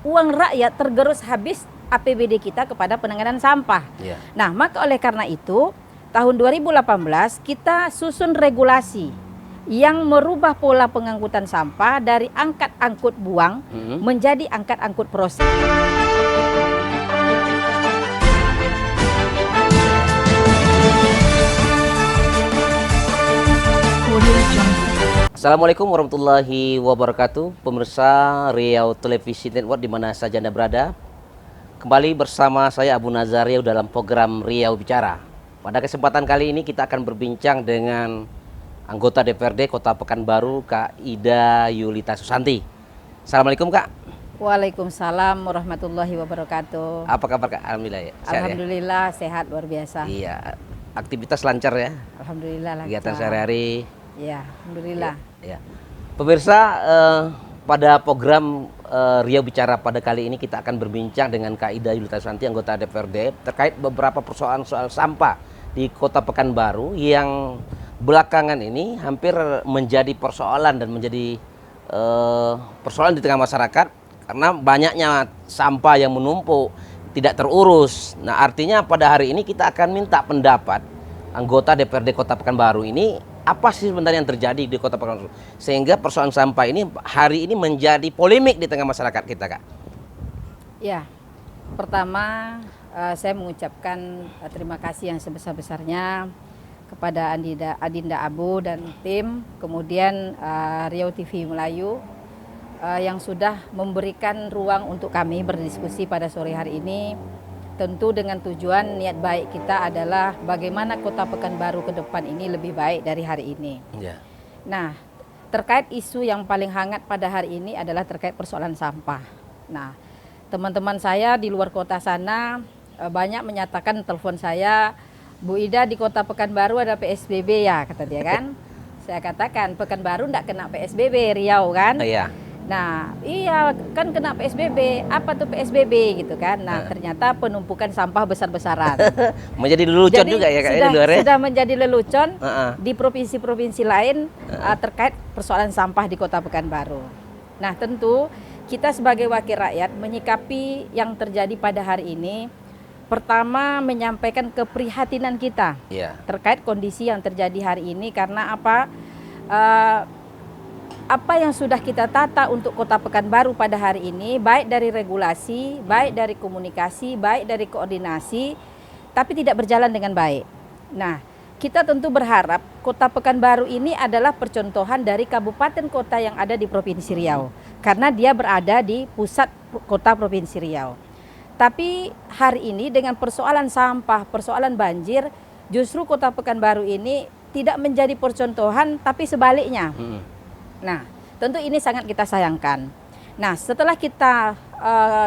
Uang rakyat tergerus habis APBD kita kepada penanganan sampah. Nah, maka oleh karena itu tahun 2018 kita susun regulasi yang merubah pola pengangkutan sampah dari angkat angkut buang menjadi angkat angkut proses. Assalamualaikum warahmatullahi wabarakatuh. Pemirsa Riau Televisi Network di mana saja Anda berada. Kembali bersama saya Abu Nazar Riau dalam program Riau Bicara. Pada kesempatan kali ini kita akan berbincang dengan anggota DPRD Kota Pekanbaru, Kak Ida Yulita Susanti. Assalamualaikum, Kak. Waalaikumsalam warahmatullahi wabarakatuh. Apa kabar, Kak? Alhamdulillah ya. Alhamdulillah sehat luar biasa. Iya, aktivitas lancar ya. Alhamdulillah lancar. Kegiatan sehari-hari. Ya, alhamdulillah. Ya. Pemirsa, pada program Riau Bicara pada kali ini kita akan berbincang dengan Kak Ida Yulita Susanti, anggota DPRD, terkait beberapa persoalan soal sampah di Kota Pekanbaru yang belakangan ini hampir menjadi persoalan dan menjadi persoalan di tengah masyarakat karena banyaknya sampah yang menumpuk, tidak terurus. Nah, artinya pada hari ini kita akan minta pendapat anggota DPRD Kota Pekanbaru ini, apa sih sebenarnya yang terjadi di Kota Pekanbaru sehingga persoalan sampah ini hari ini menjadi polemik di tengah masyarakat kita, Kak? Ya, pertama saya mengucapkan terima kasih yang sebesar-besarnya kepada Adinda Abu dan tim, kemudian Riau TV Melayu yang sudah memberikan ruang untuk kami berdiskusi pada sore hari ini. Tentu dengan tujuan niat baik kita adalah bagaimana Kota Pekanbaru ke depan ini lebih baik dari hari ini. Nah, terkait isu yang paling hangat pada hari ini adalah terkait persoalan sampah. Nah, teman-teman saya di luar kota sana banyak menyatakan, telepon saya, Bu Ida di Kota Pekanbaru ada PSBB ya, kata dia kan. Saya katakan Pekanbaru enggak kena PSBB, Riau kan. Iya. Nah, iya kan kena PSBB. Apa tuh PSBB gitu kan? Nah, ternyata penumpukan sampah besar-besaran. Menjadi lelucon juga ya, Kak, sudah, di luar ya? Sudah menjadi lelucon di provinsi-provinsi lain terkait persoalan sampah di Kota Pekanbaru. Nah, tentu kita sebagai wakil rakyat menyikapi yang terjadi pada hari ini. Pertama, menyampaikan keprihatinan kita terkait kondisi yang terjadi hari ini karena apa yang sudah kita tata untuk Kota Pekanbaru pada hari ini, baik dari regulasi, baik dari komunikasi, baik dari koordinasi, tapi tidak berjalan dengan baik. Nah, kita tentu berharap Kota Pekanbaru ini adalah percontohan dari kabupaten kota yang ada di Provinsi Riau, karena dia berada di pusat kota Provinsi Riau. Tapi hari ini dengan persoalan sampah, persoalan banjir, justru Kota Pekanbaru ini tidak menjadi percontohan, tapi sebaliknya. Nah, tentu ini sangat kita sayangkan. Nah, setelah kita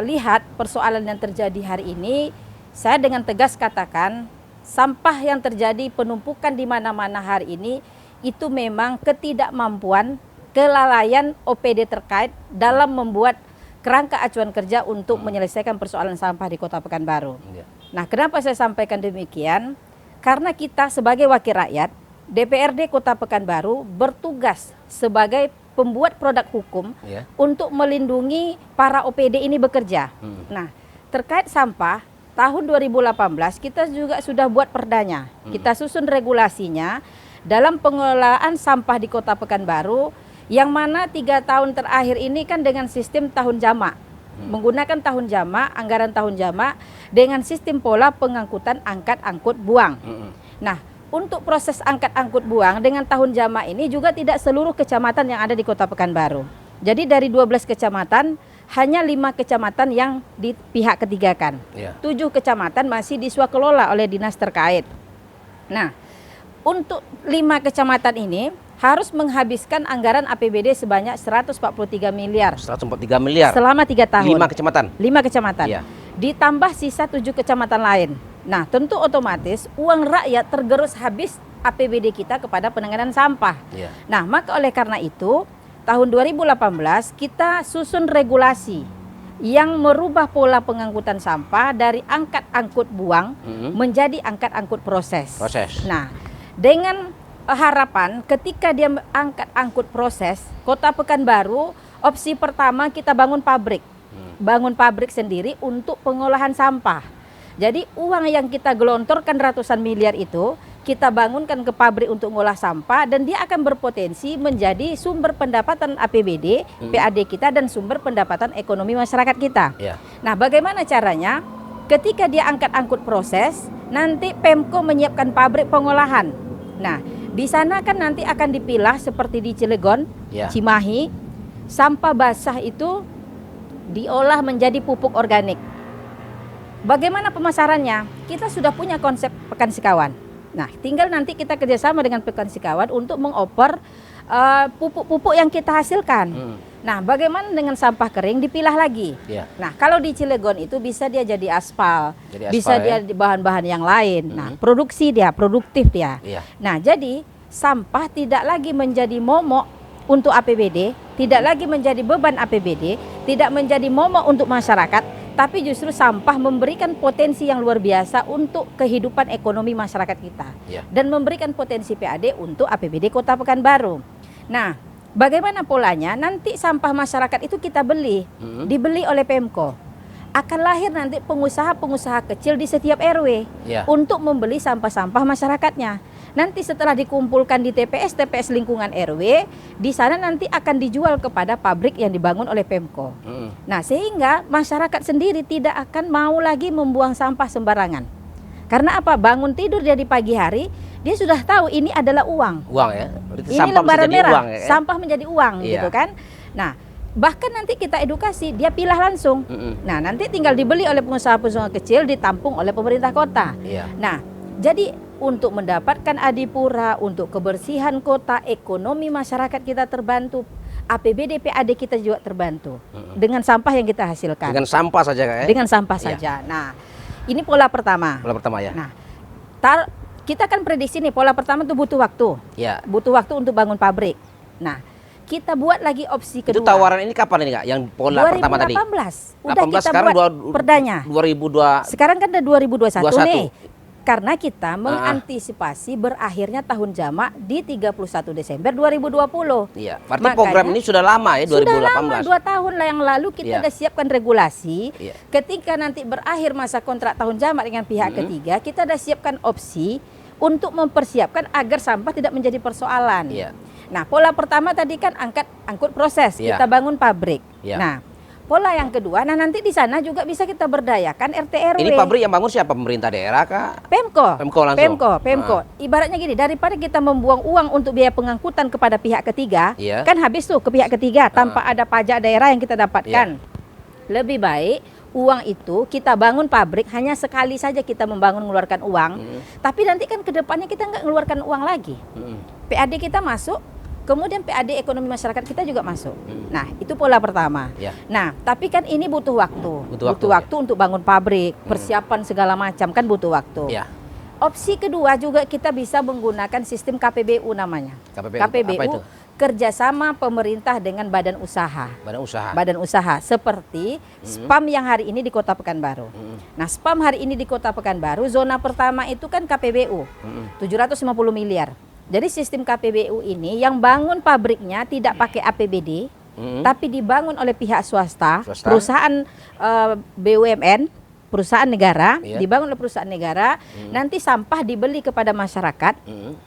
lihat persoalan yang terjadi hari ini, saya dengan tegas katakan sampah yang terjadi penumpukan di mana-mana hari ini itu memang ketidakmampuan, kelalaian OPD terkait dalam membuat kerangka acuan kerja untuk menyelesaikan persoalan sampah di Kota Pekanbaru. Nah, kenapa saya sampaikan demikian? Karena kita sebagai wakil rakyat, DPRD Kota Pekanbaru bertugas sebagai pembuat produk hukum untuk melindungi para OPD ini bekerja. Nah, terkait sampah, tahun 2018 kita juga sudah buat perdanya. Kita susun regulasinya dalam pengelolaan sampah di Kota Pekanbaru, yang mana 3 tahun terakhir ini kan dengan sistem tahun jamak. Menggunakan tahun jamak, anggaran tahun jamak dengan sistem pola pengangkutan angkat-angkut buang. Nah, untuk proses angkat-angkut buang dengan tahun jamak ini juga tidak seluruh kecamatan yang ada di Kota Pekanbaru. Jadi dari 12 kecamatan, hanya 5 kecamatan yang di pihak ketiga kan. 7 kecamatan masih diswakelola oleh dinas terkait. Nah, untuk 5 kecamatan ini harus menghabiskan anggaran APBD sebanyak 143 miliar. 143 miliar? Selama 3 tahun. 5 kecamatan? 5 kecamatan. Ditambah sisa 7 kecamatan lain. Nah, tentu otomatis uang rakyat tergerus habis APBD kita kepada penanganan sampah. Nah, maka oleh karena itu, tahun 2018 kita susun regulasi yang merubah pola pengangkutan sampah dari angkat angkut buang menjadi angkat angkut proses. Nah, dengan harapan ketika dia angkat angkut proses, Kota Pekanbaru, opsi pertama kita bangun pabrik. bangun pabrik sendiri untuk pengolahan sampah. Jadi uang yang kita gelontorkan ratusan miliar itu kita bangunkan ke pabrik untuk ngolah sampah dan dia akan berpotensi menjadi sumber pendapatan APBD, PAD kita dan sumber pendapatan ekonomi masyarakat kita. Nah, bagaimana caranya? Ketika dia angkut proses, nanti Pemko menyiapkan pabrik pengolahan. Nah, di sana kan nanti akan dipilah seperti di Cilegon, Cimahi, sampah basah itu diolah menjadi pupuk organik. Bagaimana pemasarannya? Kita sudah punya konsep Pekan Sikawan. Nah, tinggal nanti kita kerjasama dengan Pekan Sikawan untuk mengoper pupuk-pupuk yang kita hasilkan. Nah, bagaimana dengan sampah kering dipilah lagi? Nah, kalau di Cilegon itu bisa dia jadi aspal, bisa dia bahan-bahan yang lain. Nah, produksi dia, produktif dia. Nah, jadi sampah tidak lagi menjadi momok untuk APBD, tidak lagi menjadi beban APBD, tidak menjadi momok untuk masyarakat, tapi justru sampah memberikan potensi yang luar biasa untuk kehidupan ekonomi masyarakat kita dan memberikan potensi PAD untuk APBD Kota Pekanbaru. Nah, bagaimana polanya? Nanti sampah masyarakat itu kita beli, dibeli oleh Pemko. Akan lahir nanti pengusaha-pengusaha kecil di setiap RW untuk membeli sampah-sampah masyarakatnya. Nanti setelah dikumpulkan di TPS lingkungan RW, di sana nanti akan dijual kepada pabrik yang dibangun oleh Pemko. Nah, sehingga masyarakat sendiri tidak akan mau lagi membuang sampah sembarangan. Karena apa? Bangun tidur dia di pagi hari, dia sudah tahu ini adalah uang. Uang ya? Berarti ini sampah lembaran merah, uang, ya? Sampah menjadi uang gitu kan. Nah, bahkan nanti kita edukasi, dia pilah langsung. Nah, nanti tinggal dibeli oleh pengusaha-pengusaha kecil, ditampung oleh pemerintah kota. Nah, jadi untuk mendapatkan adipura, untuk kebersihan kota, ekonomi masyarakat kita terbantu, APBD PAD kita juga terbantu dengan sampah yang kita hasilkan. Dengan sampah saja Kak, ya? Dengan sampah saja. Nah, ini pola pertama. Pola pertama ya. Nah, kita kan prediksi nih pola pertama itu butuh waktu. Butuh waktu untuk bangun pabrik. Nah, kita buat lagi opsi kedua. Itu tawaran ini kapan ini Kak? Yang pola pertama tadi? 2018. Udah 18, kita sekarang buat perdanya. 2002. Sekarang kan ada 2021 nih. Karena kita mengantisipasi berakhirnya tahun jamak di 31 Desember 2020. Iya, berarti program ini sudah lama ya, 2018. Sudah lama, 2 tahun lah yang lalu kita sudah siapkan regulasi. Ketika nanti berakhir masa kontrak tahun jamak dengan pihak ketiga, kita sudah siapkan opsi untuk mempersiapkan agar sampah tidak menjadi persoalan. Nah, pola pertama tadi kan angkut proses, kita bangun pabrik. Nah, pola yang kedua, nah nanti di sana juga bisa kita berdayakan RT RW. Ini pabrik yang bangun siapa? Pemerintah daerah kah? Pemko. Pemko langsung. Pemko. Ibaratnya gini, daripada kita membuang uang untuk biaya pengangkutan kepada pihak ketiga, kan habis tuh ke pihak ketiga tanpa ada pajak daerah yang kita dapatkan. Lebih baik uang itu kita bangun pabrik hanya sekali saja kita mengeluarkan uang, tapi nanti kan ke depannya kita nggak mengeluarkan uang lagi. PAD kita masuk. Kemudian PAD ekonomi masyarakat kita juga masuk. Nah, itu pola pertama. Nah, tapi kan ini butuh waktu. Butuh waktu untuk bangun pabrik, persiapan segala macam kan butuh waktu. Opsi kedua juga kita bisa menggunakan sistem KPBU namanya. KPBU kerjasama pemerintah dengan badan usaha. Badan usaha seperti SPAM yang hari ini di Kota Pekanbaru. Nah, SPAM hari ini di Kota Pekanbaru, zona pertama itu kan KPBU, 750 miliar. Jadi sistem KPBU ini yang bangun pabriknya tidak pakai APBD, tapi dibangun oleh pihak swasta. Perusahaan BUMN, perusahaan negara, dibangun oleh perusahaan negara. Nanti sampah dibeli kepada masyarakat,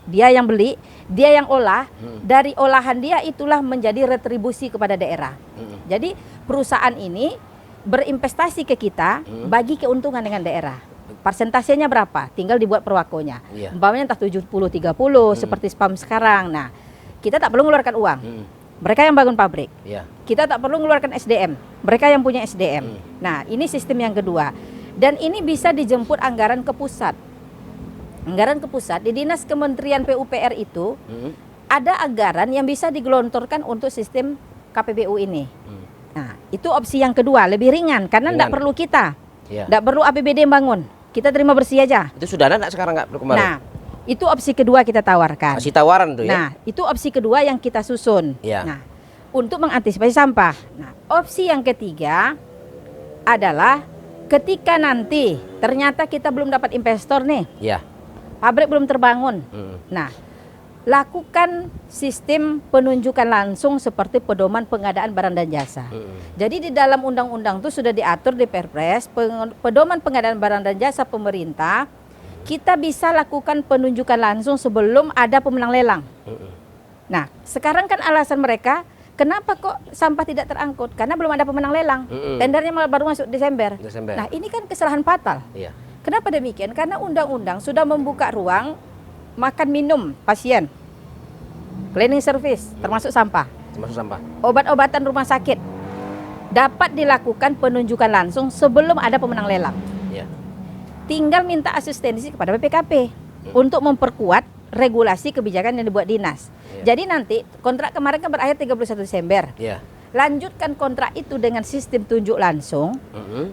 dia yang beli, dia yang olah. Dari olahan dia itulah menjadi retribusi kepada daerah. Jadi perusahaan ini berinvestasi ke kita, bagi keuntungan dengan daerah. Persentasenya berapa? Tinggal dibuat perwakonya. Umpamanya entah 70-30 seperti SPAM sekarang. Nah, kita tak perlu mengeluarkan uang. Mereka yang bangun pabrik. Kita tak perlu mengeluarkan SDM. Mereka yang punya SDM. Nah, ini sistem yang kedua. Dan ini bisa dijemput anggaran ke pusat. Anggaran ke pusat di Dinas Kementerian PUPR itu ada anggaran yang bisa digelontorkan untuk sistem KPBU ini. Nah, itu opsi yang kedua, lebih ringan karena tidak perlu kita. Tidak perlu APBD yang bangun. Kita terima bersih aja. Itu sudah ada sekarang nggak kemarin? Nah, itu opsi kedua kita tawarkan. Masih tawaran tuh ya? Nah, itu opsi kedua yang kita susun. Nah, untuk mengantisipasi sampah. Nah, opsi yang ketiga adalah ketika nanti ternyata kita belum dapat investor nih. Pabrik belum terbangun. Nah, lakukan sistem penunjukan langsung seperti pedoman pengadaan barang dan jasa. Jadi di dalam undang-undang itu sudah diatur di Perpres, pedoman pengadaan barang dan jasa pemerintah, kita bisa lakukan penunjukan langsung sebelum ada pemenang lelang. Nah, sekarang kan alasan mereka, kenapa kok sampah tidak terangkut? Karena belum ada pemenang lelang. Tendernya malah baru masuk Desember. Nah, ini kan kesalahan fatal. Iya. Kenapa demikian? Karena undang-undang sudah membuka ruang makan minum pasien, cleaning service, termasuk sampah, obat-obatan rumah sakit, dapat dilakukan penunjukan langsung sebelum ada pemenang lelang. Iya. Tinggal minta asistensi kepada BPKP untuk memperkuat regulasi kebijakan yang dibuat dinas. Jadi nanti kontrak kemarin kan berakhir 31 Desember. Lanjutkan kontrak itu dengan sistem tunjuk langsung.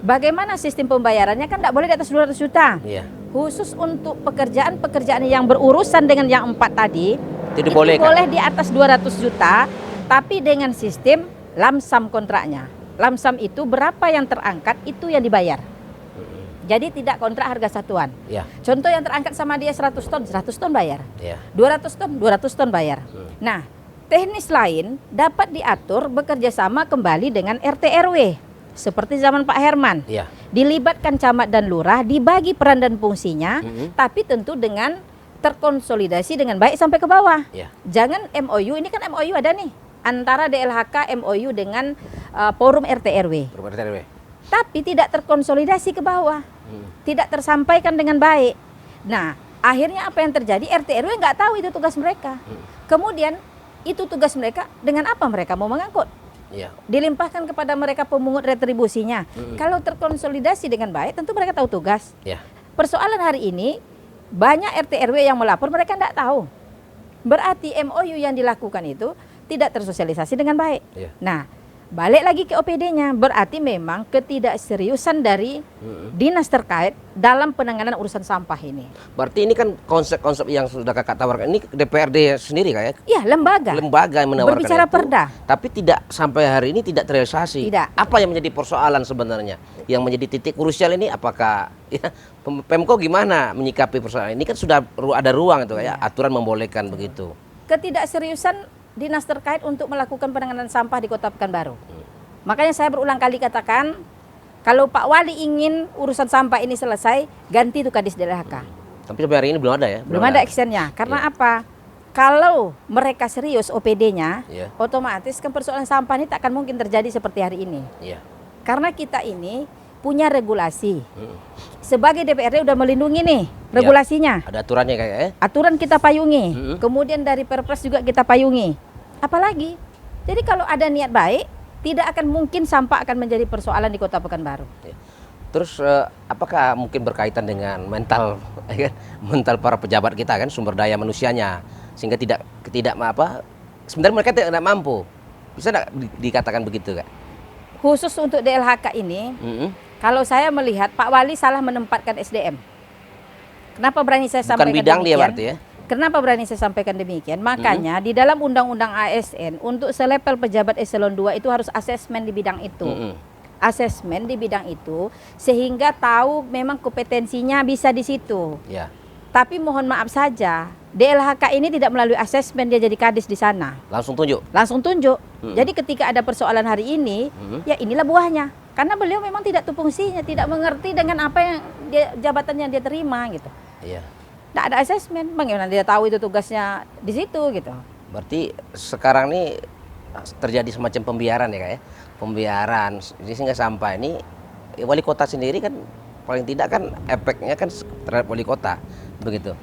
Bagaimana sistem pembayarannya? Kan tidak boleh di atas 200 juta. Khusus untuk pekerjaan-pekerjaan yang berurusan dengan yang 4 tadi, itu boleh di atas 200 juta, tapi dengan sistem lamsam kontraknya. Lamsam itu berapa yang terangkat, itu yang dibayar. Jadi tidak kontrak harga satuan. Contoh yang terangkat sama dia 100 ton bayar. 200 ton bayar. Nah, teknis lain dapat diatur bekerja sama kembali dengan RT RW. Seperti zaman Pak Herman. Dilibatkan camat dan lurah, dibagi peran dan fungsinya, tapi tentu dengan terkonsolidasi dengan baik sampai ke bawah. Jangan MOU, ini kan MOU ada nih, antara DLHK MOU dengan forum RT RW. Tapi tidak terkonsolidasi ke bawah. Tidak tersampaikan dengan baik. Nah, akhirnya apa yang terjadi? RT RW nggak tahu itu tugas mereka. Kemudian itu tugas mereka, dengan apa mereka mau mengangkut? Dilimpahkan kepada mereka pemungut retribusinya. Kalau terkonsolidasi dengan baik, tentu mereka tahu tugas. Persoalan hari ini, banyak RT RW yang melapor, mereka tidak tahu. Berarti MOU yang dilakukan itu tidak tersosialisasi dengan baik. Nah, balik lagi ke OPD-nya, berarti memang ketidakseriusan dari dinas terkait dalam penanganan urusan sampah ini. Berarti ini kan konsep-konsep yang sudah kakak tawarkan, ini DPRD sendiri kayak? Iya, lembaga yang menawarkan berbicara itu, perda. Tapi tidak sampai hari ini tidak terrealisasi. Apa yang menjadi persoalan sebenarnya? Yang menjadi titik krusial ini apakah Pemko gimana menyikapi persoalan ini? Kan sudah ada ruang itu kayak aturan membolehkan begitu. Ketidakseriusan dinas terkait untuk melakukan penanganan sampah di Kota Pekanbaru. Makanya saya berulang kali katakan, kalau Pak Wali ingin urusan sampah ini selesai, ganti itu Kadis DLHK. Tapi sampai hari ini belum ada ya? Belum ada actionnya. Karena apa? Kalau mereka serius OPD-nya, otomatis kan persoalan sampah ini tak akan mungkin terjadi seperti hari ini. Karena kita ini punya regulasi. Sebagai DPRD udah melindungi nih regulasinya. Ada aturannya kayaknya. Aturan kita payungi. Kemudian dari Perpres juga kita payungi. Apalagi, jadi kalau ada niat baik, tidak akan mungkin sampah akan menjadi persoalan di Kota Pekanbaru. Terus apakah mungkin berkaitan dengan mental para pejabat kita kan, sumber daya manusianya, sehingga tidak sebenarnya mereka tidak mampu. Bisa tidak dikatakan begitu Kak? Khusus untuk DLHK ini, kalau saya melihat Pak Wali salah menempatkan SDM. Kenapa berani saya sampaikan demikian? Bukan bidang dia berarti ya? Kenapa berani saya sampaikan demikian? Makanya di dalam Undang-Undang ASN untuk selevel pejabat eselon 2 itu harus asesmen di bidang itu. Asesmen di bidang itu sehingga tahu memang kompetensinya bisa di situ. Tapi mohon maaf saja, DLHK ini tidak melalui asesmen dia jadi kadis di sana. Langsung tunjuk? Langsung tunjuk. Jadi ketika ada persoalan hari ini, ya inilah buahnya. Karena beliau memang tidak tahu fungsinya, tidak mengerti dengan apa yang jabatan yang dia terima gitu. Tidak ada asesmen, bagaimana dia tahu itu tugasnya di situ gitu. Berarti sekarang ini terjadi semacam pembiaran ya Kak ya? Pembiaran, sehingga sampah ini wali kota sendiri kan paling tidak kan efeknya kan terhadap wali kota, begitu.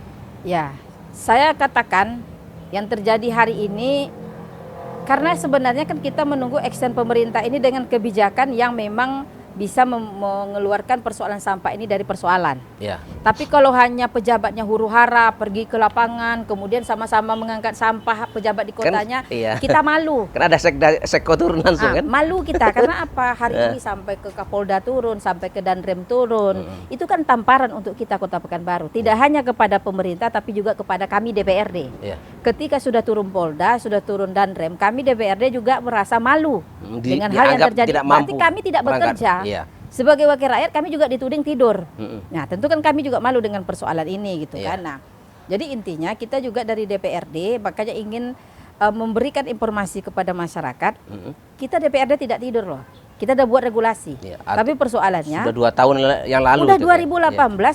Ya, saya katakan yang terjadi hari ini karena sebenarnya kan kita menunggu action pemerintah ini dengan kebijakan yang memang bisa mengeluarkan persoalan sampah ini dari persoalan. Tapi kalau hanya pejabatnya huru-hara pergi ke lapangan, kemudian sama-sama mengangkat sampah pejabat di kotanya, kan, kita malu. Karena ada sekko turun langsung kan? Malu kita, karena apa? Hari ini sampai ke Kapolda turun, sampai ke Danrem turun. Itu kan tamparan untuk kita Kota Pekanbaru. Tidak hanya kepada pemerintah, tapi juga kepada kami DPRD. Ketika sudah turun Polda, sudah turun Danrem, kami DPRD juga merasa malu dengan hal yang terjadi. Berarti kami tidak bekerja. Sebagai wakil rakyat kami juga dituding tidur. Nah tentu kan kami juga malu dengan persoalan ini gitu kan. Nah Jadi intinya kita juga dari DPRD makanya ingin memberikan informasi kepada masyarakat. Kita DPRD tidak tidur loh. Kita udah buat regulasi. Ya, tapi persoalannya sudah 2 tahun yang lalu. Udah itu, 2018 ya.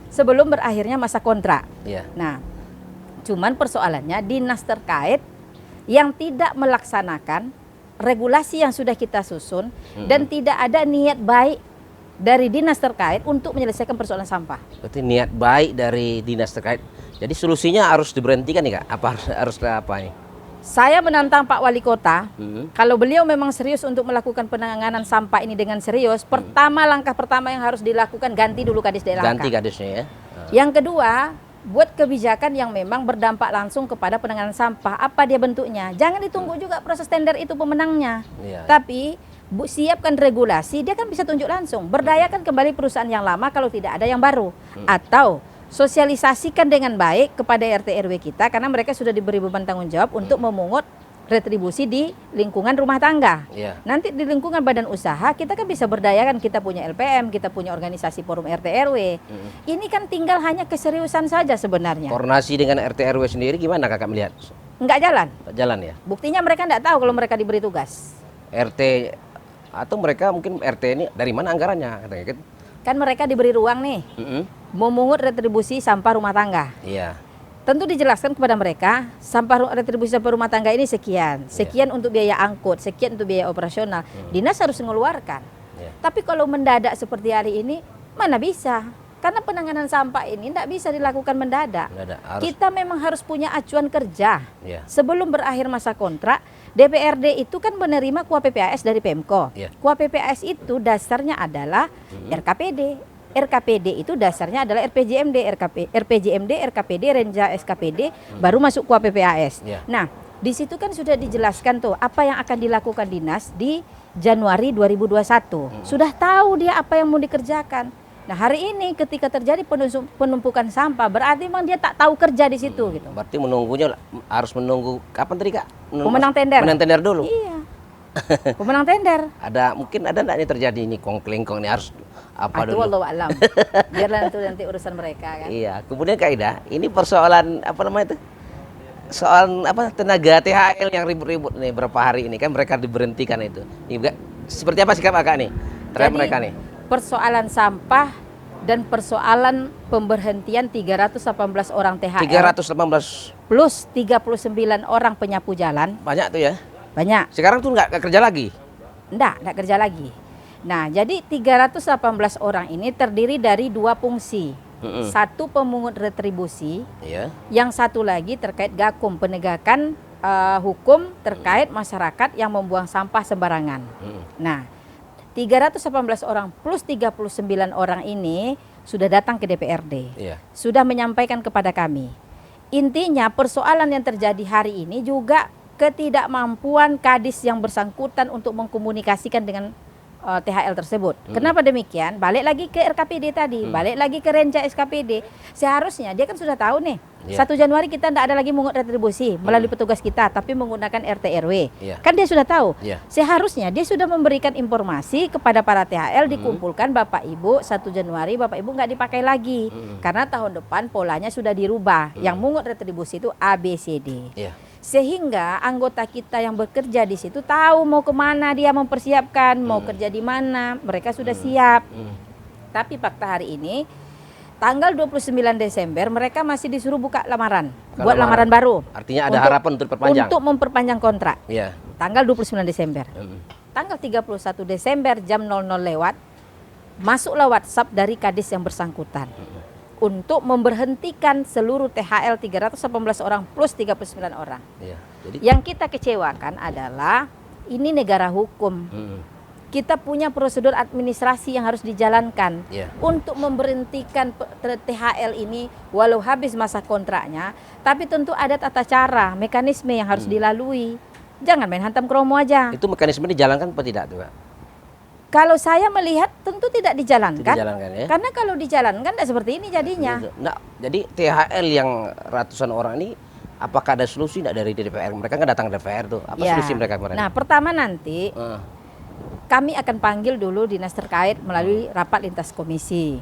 sebelum berakhirnya masa kontrak. Ya. Nah, cuman persoalannya dinas terkait yang tidak melaksanakan regulasi yang sudah kita susun dan tidak ada niat baik dari dinas terkait untuk menyelesaikan persoalan sampah. Berarti niat baik dari dinas terkait. Jadi solusinya harus diberhentikan nih Kak? Apa harus apa nih? Saya menantang Pak Wali Kota, kalau beliau memang serius untuk melakukan penanganan sampah ini dengan serius, langkah pertama yang harus dilakukan ganti dulu Kadis DLHK. Ganti kadisnya ya. Yang kedua, buat kebijakan yang memang berdampak langsung kepada penanganan sampah. Apa dia bentuknya? Jangan ditunggu juga proses tender itu pemenangnya. Tapi siapkan regulasi, dia kan bisa tunjuk langsung. Berdayakan kembali perusahaan yang lama kalau tidak ada yang baru. Atau sosialisasikan dengan baik kepada RT RW kita karena mereka sudah diberi beban tanggung jawab untuk memungut retribusi di lingkungan rumah tangga. Nanti di lingkungan badan usaha kita kan bisa berdayakan, kita punya LPM, kita punya organisasi forum RT RW. Ini kan tinggal hanya keseriusan saja sebenarnya. Koordinasi dengan RT RW sendiri gimana Kakak melihat? Enggak jalan. Enggak jalan ya? Buktinya mereka enggak tahu kalau mereka diberi tugas. RT atau mereka mungkin RT ini dari mana anggarannya? Kan mereka diberi ruang nih. Memungut retribusi sampah rumah tangga. Iya. Tentu dijelaskan kepada mereka retribusi sampah rumah tangga ini sekian untuk biaya angkut, sekian untuk biaya operasional. Dinas harus mengeluarkan. Tapi kalau mendadak seperti hari ini, mana bisa? Karena penanganan sampah ini tidak bisa dilakukan mendadak. Kita memang harus punya acuan kerja. Sebelum berakhir masa kontrak, DPRD itu kan menerima KUA PPAS dari Pemko. KUA PPAS itu dasarnya adalah RKPD. RKPD itu dasarnya adalah RPJMD, RPJMD, RKPD, Renja SKPD, baru masuk KUA PPAS. Nah, di situ kan sudah dijelaskan tuh apa yang akan dilakukan dinas di Januari 2021. Sudah tahu dia apa yang mau dikerjakan. Nah, hari ini ketika terjadi penumpukan sampah, berarti memang dia tak tahu kerja di situ gitu. Berarti harus menunggu kapan tadi Kak? Pemenang tender. Pemenang tender dulu. Iya. Pemenang tender. Mungkin ada enggak ini terjadi ini kongklengkong ini harus apa dulu? Wallahu alam. Biarlah nanti urusan mereka kan. Iya. Kemudian Kak Ida, ini persoalan apa namanya itu? Soal tenaga THL yang ribut-ribut nih berapa hari ini kan mereka diberhentikan itu. Seperti apa sikap Kakak nih terhadap mereka nih? Persoalan sampah dan persoalan pemberhentian 318 orang THL 318 plus 39 orang penyapu jalan. banyak tuh ya? Banyak. Sekarang tuh nggak kerja lagi? Nggak kerja lagi. Nah, jadi 318 orang ini terdiri dari 2 fungsi. Satu pemungut retribusi, yang satu lagi terkait gakum, penegakan hukum terkait masyarakat yang membuang sampah sembarangan. Nah, 318 orang plus 39 orang ini sudah datang ke DPRD. Sudah menyampaikan kepada kami. Intinya persoalan yang terjadi hari ini juga ketidakmampuan kadis yang bersangkutan untuk mengkomunikasikan dengan THL tersebut. Kenapa demikian? Balik lagi ke RKPD tadi, balik lagi ke Renja SKPD. Seharusnya dia kan sudah tahu nih, 1 Januari kita tidak ada lagi mengut retribusi melalui petugas kita, tapi menggunakan RT RW. Kan dia sudah tahu. Seharusnya dia sudah memberikan informasi kepada para THL, dikumpulkan Bapak Ibu 1 Januari, Bapak Ibu nggak dipakai lagi. Karena tahun depan polanya sudah dirubah. Yang mengut retribusi itu ABCD. Sehingga anggota kita yang bekerja di situ tahu mau kemana dia mempersiapkan, mau kerja di mana, mereka sudah siap. Tapi fakta hari ini, tanggal 29 Desember mereka masih disuruh buka lamaran, buat lamaran baru. Artinya ada harapan untuk diperpanjang. Untuk memperpanjang kontrak. Tanggal 29 Desember. Tanggal 31 Desember jam 00 lewat, masuklah WhatsApp dari kadis yang bersangkutan. Untuk memberhentikan seluruh THL 318 orang plus 39 orang. Jadi, yang kita kecewakan adalah ini negara hukum. Kita punya prosedur administrasi yang harus dijalankan untuk memberhentikan THL ini walau habis masa kontraknya, tapi tentu ada tata cara, mekanisme yang harus dilalui. Jangan main hantam kromo aja. Itu mekanisme dijalankan apa tidak tuh, Pak? Kalau saya melihat tentu tidak dijalankan, ya? Karena kalau dijalankan tidak seperti ini jadinya. Nah, jadi THL yang ratusan orang ini, apakah ada solusi tidak dari DPR? Mereka nggak datang ke DPR tuh, apa solusi mereka kemarin? Nah, pertama nanti kami akan panggil dulu dinas terkait melalui rapat lintas komisi.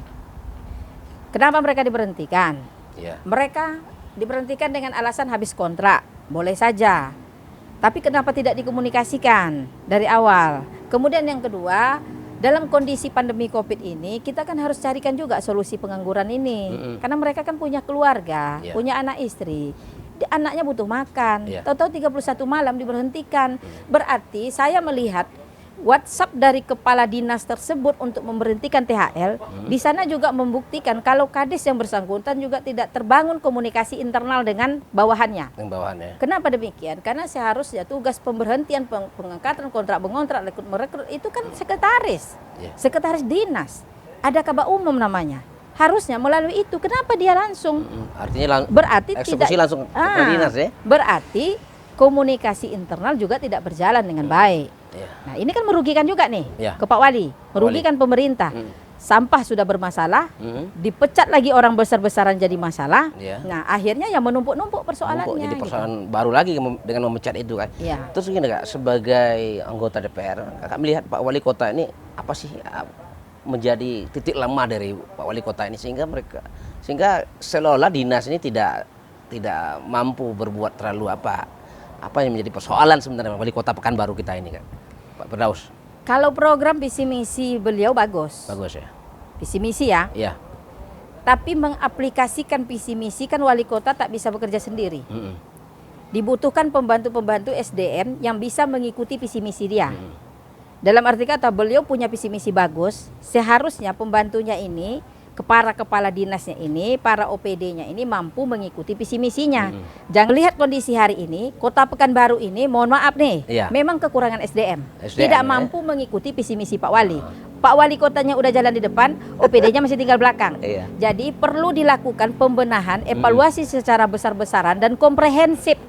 Kenapa mereka diberhentikan? Ya. Mereka diberhentikan dengan alasan habis kontrak, boleh saja. Tapi kenapa tidak dikomunikasikan dari awal? Kemudian yang kedua, dalam kondisi pandemi COVID ini, kita kan harus carikan juga solusi pengangguran ini. Karena mereka kan punya keluarga, punya anak istri. Anaknya butuh makan. Tahu-tahu 31 malam diberhentikan. Berarti saya melihat WhatsApp dari kepala dinas tersebut untuk memberhentikan THL, di sana juga membuktikan kalau Kades yang bersangkutan juga tidak terbangun komunikasi internal dengan bawahannya. Kenapa demikian? Karena seharusnya tugas pemberhentian, pengangkatan kontrak mengontrak, merekrut itu kan sekretaris, sekretaris dinas, ada kabak umum namanya. Harusnya melalui itu. Kenapa dia langsung? Artinya berarti eksekusi tidak langsung ke dinas ya? Berarti komunikasi internal juga tidak berjalan dengan baik. Nah ini kan merugikan juga nih ke Pak Wali, merugikan pemerintah. Sampah sudah bermasalah, dipecat lagi orang besar-besaran jadi masalah. Nah akhirnya yang menumpuk-numpuk persoalannya. Jadi persoalan baru lagi dengan memecat itu kan. Terus gini Kak, sebagai anggota DPR, Kakak melihat Pak Wali Kota ini apa sih menjadi titik lemah dari Pak Wali Kota ini sehingga seolah-olah dinas ini tidak mampu berbuat terlalu apa yang menjadi persoalan sebenarnya Wali Kota Pekanbaru kita ini kan, Pak Firdaus. Kalau program visi misi beliau bagus. Bagus ya. Visi misi ya. Iya. Tapi mengaplikasikan visi misi kan wali kota tak bisa bekerja sendiri. Dibutuhkan pembantu-pembantu SDM yang bisa mengikuti visi misi dia. Dalam arti kata beliau punya visi misi bagus, seharusnya pembantunya ini, kepala dinasnya ini, para OPD-nya ini mampu mengikuti visi misinya. Jangan lihat kondisi hari ini, Kota Pekanbaru ini, mohon maaf nih, memang kekurangan SDM tidak mampu mengikuti visi misi Pak Wali. Pak Wali Kotanya udah jalan di depan, OPD-nya masih tinggal belakang. Jadi perlu dilakukan pembenahan, evaluasi secara besar-besaran dan komprehensif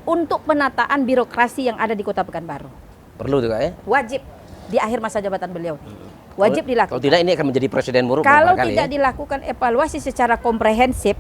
untuk penataan birokrasi yang ada di Kota Pekanbaru. Perlu juga ya? Wajib di akhir masa jabatan beliau. Wajib dilakukan. Kalau tidak ini akan menjadi presiden buruk. Kalau tidak dilakukan evaluasi secara komprehensif,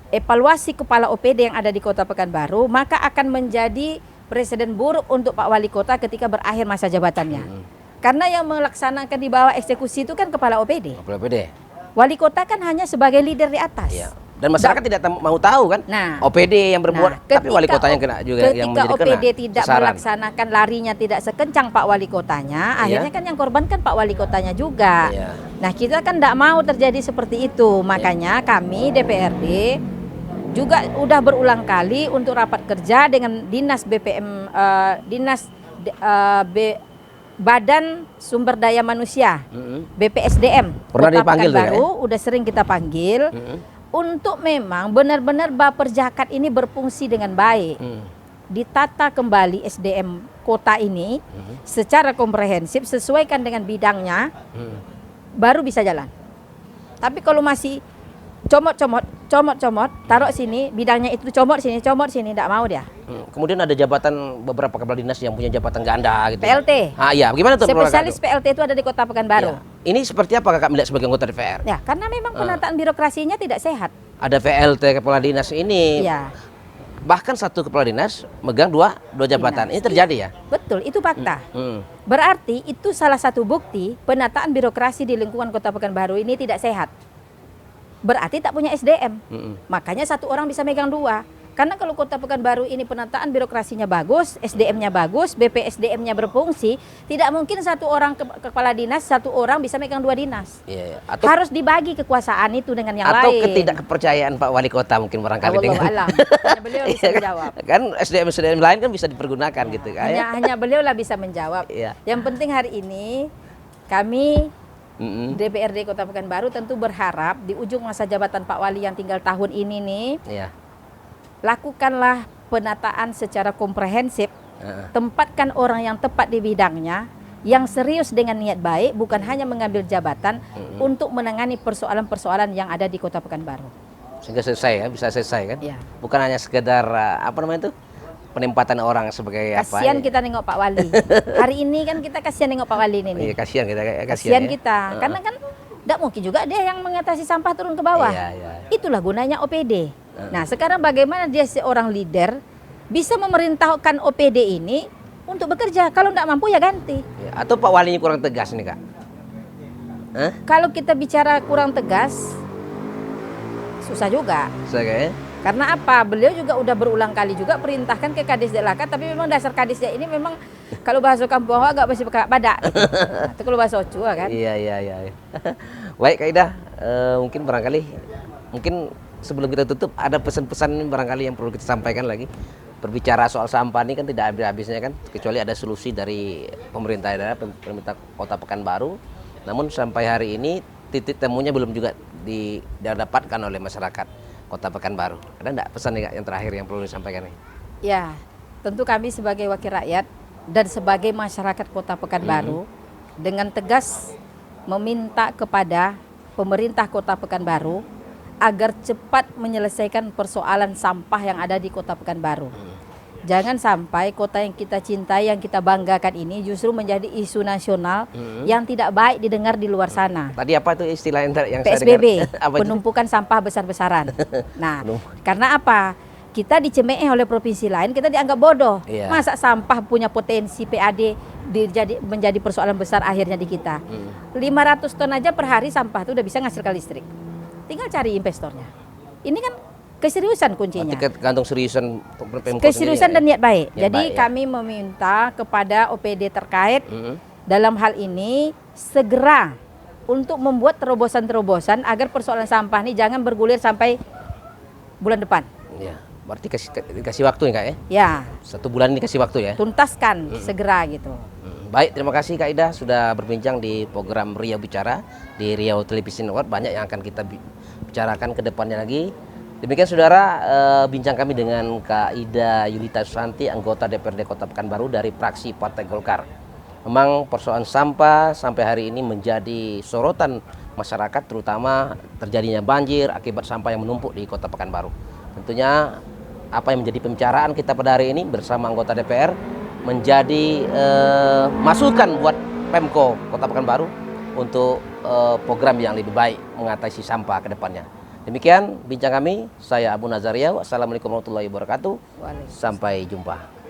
evaluasi kepala OPD yang ada di Kota Pekanbaru, maka akan menjadi presiden buruk untuk Pak Wali Kota ketika berakhir masa jabatannya. Karena yang melaksanakan di bawah eksekusi itu kan kepala OPD. Kepala OPD. Wali Kota kan hanya sebagai leader di atas. Dan masyarakat tidak mau tahu kan, OPD yang berbuat, tapi Wali Kotanya kena juga yang menjadi kena. Ketika OPD tidak melaksanakan, larinya tidak sekencang Pak Wali Kotanya, akhirnya kan yang korban kan Pak Wali Kotanya juga. Nah kita kan tidak mau terjadi seperti itu, makanya kami DPRD juga udah berulang kali untuk rapat kerja dengan Dinas BPM, Badan Sumber Daya Manusia, BPSDM. Pernah dipanggil baru, udah sering kita panggil. Untuk memang benar-benar Baperjakat ini berfungsi dengan baik. Ditata kembali SDM kota ini secara komprehensif, sesuaikan dengan bidangnya, baru bisa jalan. Tapi kalau masih comot, taruh sini, bidangnya itu comot sini, tidak mau dia. Kemudian ada jabatan beberapa kepala dinas yang punya jabatan ganda gitu. PLT. Bagaimana tuh? Spesialis PLT itu ada di Kota Pekanbaru. Ini seperti apa Kakak melihat sebagai anggota DPR? Ya, karena memang penataan birokrasinya tidak sehat. Ada PLT kepala dinas ini. Bahkan satu kepala dinas megang dua jabatan. Ini terjadi ya? Betul, itu fakta. Berarti itu salah satu bukti penataan birokrasi di lingkungan Kota Pekanbaru ini tidak sehat. Berarti tak punya SDM. Makanya satu orang bisa megang dua. Karena kalau Kota Pekanbaru ini penataan birokrasinya bagus, SDM-nya bagus, BPSDM-nya berfungsi, tidak mungkin satu orang kepala dinas, satu orang bisa megang dua dinas. Atau harus dibagi kekuasaan itu dengan yang lain. Atau ketidakpercayaan Pak Wali Kota mungkin barangkali dengan beliau bisa menjawab. Kan SDM lain kan bisa dipergunakan gitu kan. Hanya beliau lah bisa menjawab. Yang penting hari ini kami DPRD Kota Pekanbaru tentu berharap di ujung masa jabatan Pak Wali yang tinggal tahun ini nih, lakukanlah penataan secara komprehensif, tempatkan orang yang tepat di bidangnya, yang serius dengan niat baik, bukan hanya mengambil jabatan untuk menangani persoalan-persoalan yang ada di Kota Pekanbaru. Sehingga selesai ya, bisa selesai kan? Bukan hanya sekedar penempatan orang sebagai kasihan kita nengok Pak Wali. Hari ini kan kita kasihan nengok Pak Wali ini. Kasihan kita. Karena kan tidak mungkin juga dia yang mengatasi sampah turun ke bawah. Itulah gunanya OPD. Nah, sekarang bagaimana dia seorang leader bisa memerintahkan OPD ini untuk bekerja? Kalau tidak mampu ya ganti. Atau Pak Walinya kurang tegas nih Kak? Kalau kita bicara kurang tegas, susah juga. Susah kayaknya. Karena apa? Beliau juga udah berulang kali juga perintahkan ke Kadis Delaka, tapi memang dasar Kadisnya ini memang kalau bahasa kampung agak masih pada gitu. Nah, itu kalau bahasa Ocua kan. Iya. Baik Kak Ida, mungkin barangkali sebelum kita tutup ada pesan-pesan barangkali yang perlu kita sampaikan lagi. Berbicara soal sampah ini kan tidak habis-habisnya kan, kecuali ada solusi dari pemerintah daerah, pemerintah Kota Pekanbaru. Namun sampai hari ini titik temunya belum juga didapatkan oleh masyarakat Kota Pekanbaru. Ada enggak pesan nih Kak yang terakhir yang perlu disampaikan nih? Ya, tentu kami sebagai wakil rakyat dan sebagai masyarakat Kota Pekanbaru dengan tegas meminta kepada pemerintah Kota Pekanbaru agar cepat menyelesaikan persoalan sampah yang ada di Kota Pekanbaru. Jangan sampai kota yang kita cintai, yang kita banggakan ini justru menjadi isu nasional yang tidak baik didengar di luar sana. Tadi apa tuh istilah yang PSBB, saya dengar? penumpukan sampah besar-besaran. Nah, karena apa? Kita dicemooh oleh provinsi lain, kita dianggap bodoh. Iya. Masa sampah punya potensi PAD menjadi persoalan besar akhirnya di kita. 500 ton aja per hari sampah itu udah bisa ngasilkan listrik. Tinggal cari investornya. Ini kan keseriusan kuncinya. Gantung seriusan keseriusan dan niat baik. Niat Jadi baik, kami meminta kepada OPD terkait dalam hal ini segera untuk membuat terobosan-terobosan agar persoalan sampah ini jangan bergulir sampai bulan depan. Ya, berarti dikasih waktu ya Kak ya? Ya. 1 bulan dikasih waktu ya? Tuntaskan segera gitu. Baik, terima kasih Kak Ida sudah berbincang di program Riau Bicara di Riau Television Award. Banyak yang akan kita bicarakan ke depannya lagi. Demikian saudara, bincang kami dengan Kak Ida Yulita Susanti, anggota DPRD Kota Pekanbaru dari fraksi Partai Golkar. Memang persoalan sampah sampai hari ini menjadi sorotan masyarakat, terutama terjadinya banjir akibat sampah yang menumpuk di Kota Pekanbaru. Tentunya apa yang menjadi pembicaraan kita pada hari ini bersama anggota DPR menjadi masukan buat Pemko Kota Pekanbaru untuk program yang lebih baik mengatasi sampah ke depannya. Demikian bincang kami, saya Abu Nazar Riau. Assalamualaikum warahmatullahi wabarakatuh. Sampai jumpa.